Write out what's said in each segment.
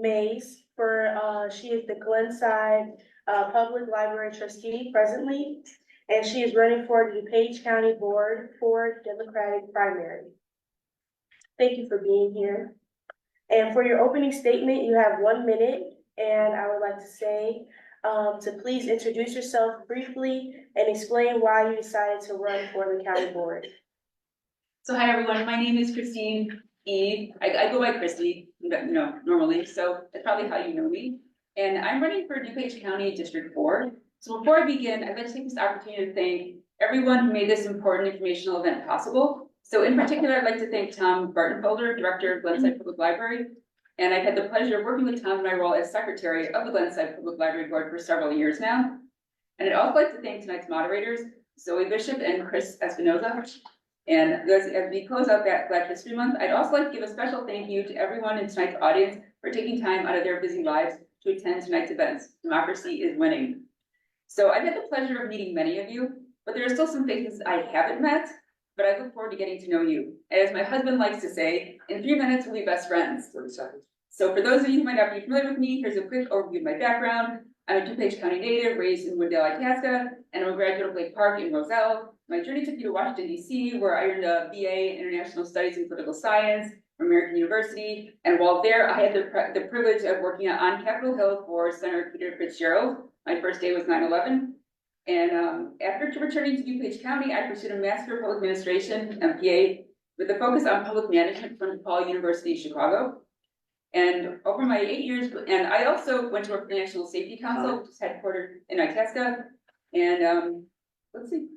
Maes she is the Glenside Public Library Trustee presently, and she is running for the DuPage County Board for Democratic primary. Thank you for being here. And for your opening statement, you have 1 minute, and I would like to say to please introduce yourself briefly and explain why you decided to run for the county board. So hi everyone, my name is Christine E. I go by Christy, normally, so that's probably how you know me. And I'm running for DuPage County District 4. So before I begin, I'd like to take this opportunity to thank everyone who made this important informational event possible. So in particular, I'd like to thank Tom Bartenfelder, Director of Glenside Public Library. And I've had the pleasure of working with Tom in my role as Secretary of the Glenside Public Library Board for several years now. And I'd also like to thank tonight's moderators, Zoe Bishop and Chris Espinoza. And as we close out that Black History Month, I'd also like to give a special thank you to everyone in tonight's audience for taking time out of their busy lives to attend tonight's events. Democracy is winning. So I've had the pleasure of meeting many of you, but there are still some faces I haven't met, but I look forward to getting to know you. As my husband likes to say, in 3 minutes, we'll be best friends. 30 seconds. So for those of you who might not be familiar with me, here's a quick overview of my background. I'm a DuPage County native, raised in Glendale, Itasca, and I'm a graduate of Lake Park in Roselle. My journey took me to Washington, D.C., where I earned a BA in International Studies and Political Science from American University. And while there, I had the privilege of working on Capitol Hill for Senator Peter Fitzgerald. My first day was 9/11. And after returning to DuPage County, I pursued a Master of Public Administration, MPA, with a focus on public management from DePaul University, Chicago. And over my 8 years, and I also went to work for the National Safety Council, which is headquartered in Itasca. And let's see.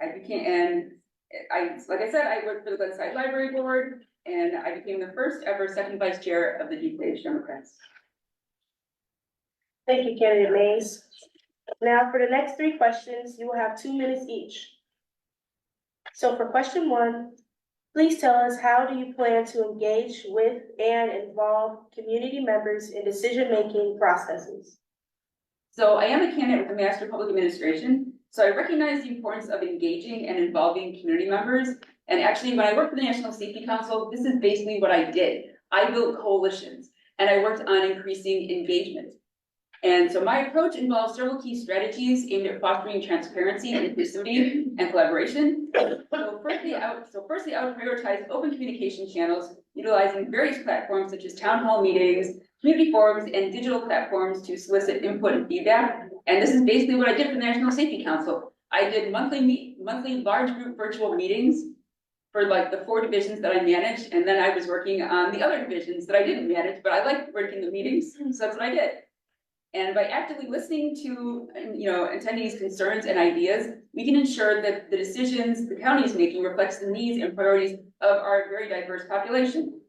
Like I said, I worked for the Glenside Library Board, and I became the first ever second vice chair of the DuPage Democrats. Thank you, candidate Maes. Now for the next 3 questions, you will have 2 minutes each. So for question 1, please tell us, how do you plan to engage with and involve community members in decision-making processes? So I am a candidate with a Master of Public Administration. So I recognize the importance of engaging and involving community members. And actually, when I worked for the National Safety Council, this is basically what I did. I built coalitions and I worked on increasing engagement. And so my approach involves several key strategies aimed at fostering transparency, inclusivity, and collaboration. So firstly, I would prioritize open communication channels, utilizing various platforms such as town hall meetings, community forums, and digital platforms to solicit input and feedback. And this is basically what I did for the National Safety Council. I did monthly large group virtual meetings for like the 4 divisions that I managed, and then I was working on the other divisions that I didn't manage, but I liked working the meetings, so that's what I did. And by actively listening to attendees' concerns and ideas, we can ensure that the decisions the county is making reflects the needs and priorities of our very diverse population.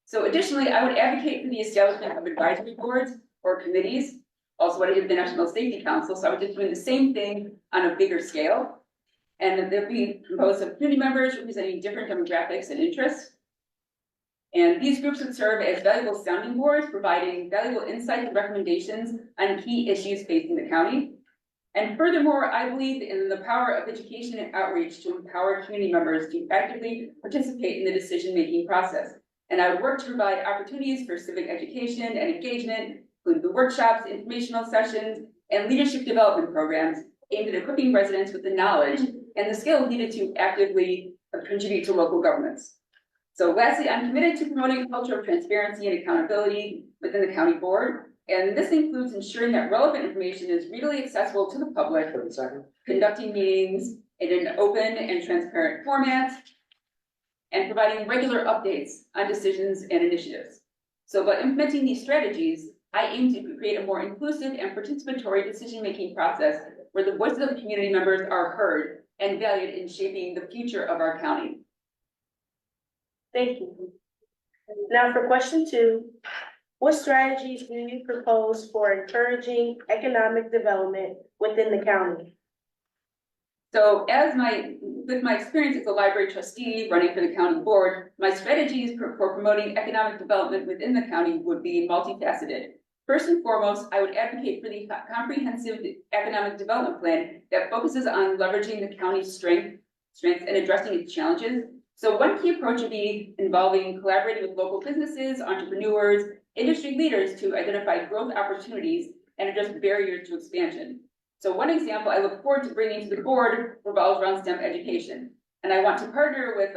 So additionally, I would advocate for the establishment of advisory boards or committees, also what I did at the National Safety Council, so I was just doing the same thing on a bigger scale. And they'll be composed of community members representing different demographics and interests. And these groups would serve as valuable sounding boards, providing valuable insights and recommendations on key issues facing the county. And furthermore, I believe in the power of education and outreach to empower community members to actively participate in the decision-making process. And I would work to provide opportunities for civic education and engagement, including the workshops, informational sessions, and leadership development programs aimed at equipping residents with the knowledge and the skills needed to actively contribute to local governments. So lastly, I'm committed to promoting a culture of transparency and accountability within the county board. And this includes ensuring that relevant information is readily accessible to the public, conducting meetings in an open and transparent format, and providing regular updates on decisions and initiatives. So by implementing these strategies, I aim to create a more inclusive and participatory decision-making process where the voices of the community members are heard and valued in shaping the future of our county. Thank you. Now for question 2, what strategies do you propose for encouraging economic development within the county? So with my experience as a library trustee running for the county board, my strategies for promoting economic development within the county would be multifaceted. First and foremost, I would advocate for the comprehensive economic development plan that focuses on leveraging the county's strengths and addressing its challenges. So one key approach would be involving collaborating with local businesses, entrepreneurs, industry leaders to identify growth opportunities and address barriers to expansion. So one example I look forward to bringing to the board revolves around STEM education. And I want to partner with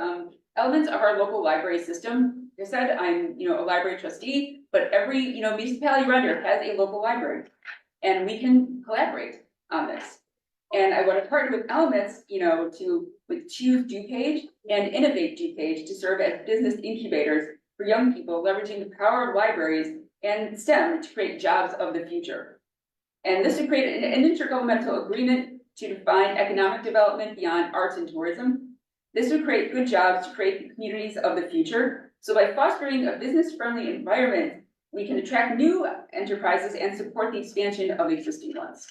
elements of our local library system. Like I said, I'm a library trustee, but every municipality around here has a local library. And we can collaborate on this. And I want to partner with elements, with Choose DuPage and Innovate DuPage to serve as business incubators for young people, leveraging the power of libraries and STEM to create jobs of the future. And this would create an intergovernmental agreement to define economic development beyond arts and tourism. This would create good jobs to create the communities of the future. So by fostering a business-friendly environment, we can attract new enterprises and support the expansion of existing ones.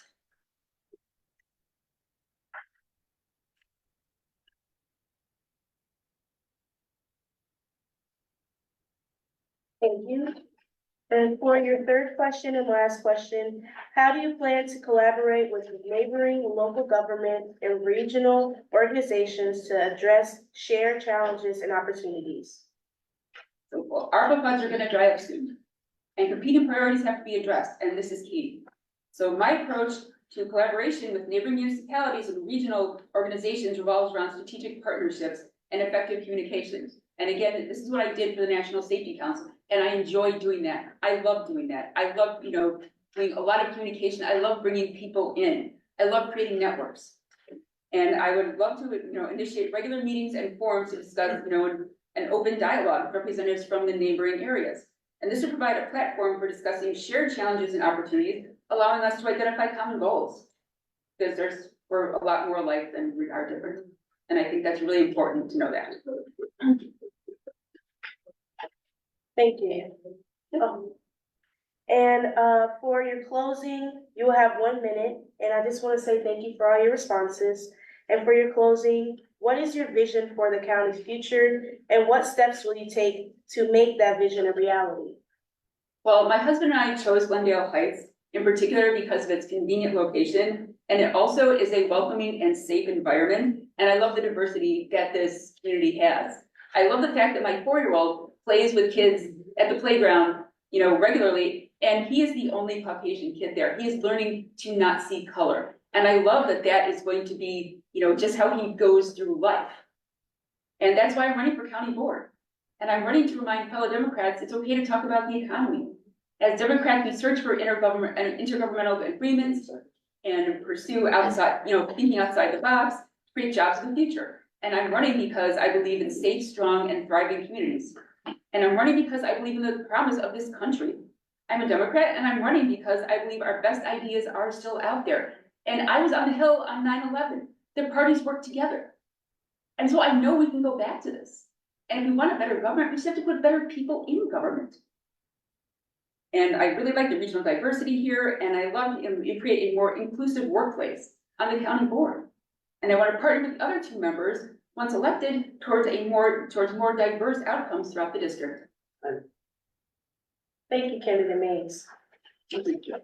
Thank you. And for your third question and last question, how do you plan to collaborate with neighboring local government and regional organizations to address shared challenges and opportunities? So well, ARPA funds are going to dry up soon, and competing priorities have to be addressed, and this is key. So my approach to collaboration with neighboring municipalities and regional organizations revolves around strategic partnerships and effective communications. And again, this is what I did for the National Safety Council, and I enjoy doing that. I love doing that. I love, doing a lot of communication. I love bringing people in. I love creating networks. And I would love to, initiate regular meetings and forums to discuss, an open dialogue with representatives from the neighboring areas. And this would provide a platform for discussing shared challenges and opportunities, allowing us to identify common goals. Because we're a lot more alike than we are different. And I think that's really important to know that. Thank you. And for your closing, you will have 1 minute, and I just want to say thank you for all your responses. And for your closing, what is your vision for the county's future, and what steps will you take to make that vision a reality? Well, my husband and I chose Glendale Heights in particular because of its convenient location, and it also is a welcoming and safe environment. And I love the diversity that this community has. I love the fact that my 4-year-old plays with kids at the playground, regularly, and he is the only Caucasian kid there. He is learning to not see color. And I love that that is going to be, just how he goes through life. And that's why I'm running for county board. And I'm running to remind fellow Democrats it's okay to talk about the economy. As Democrats, we search for intergovernmental agreements and pursue thinking outside the box to create jobs of the future. And I'm running because I believe in safe, strong, and thriving communities. And I'm running because I believe in the promise of this country. I'm a Democrat, and I'm running because I believe our best ideas are still out there. And I was on the Hill on 9/11. The parties work together. And so I know we can go back to this. And if we want a better government, we just have to put better people in government. And I really like the regional diversity here, and I love to create a more inclusive workplace on the county board. And I want to partner with the other 2 members, once elected, towards more diverse outcomes throughout the district. Thank you, candidate Maes. Thank you.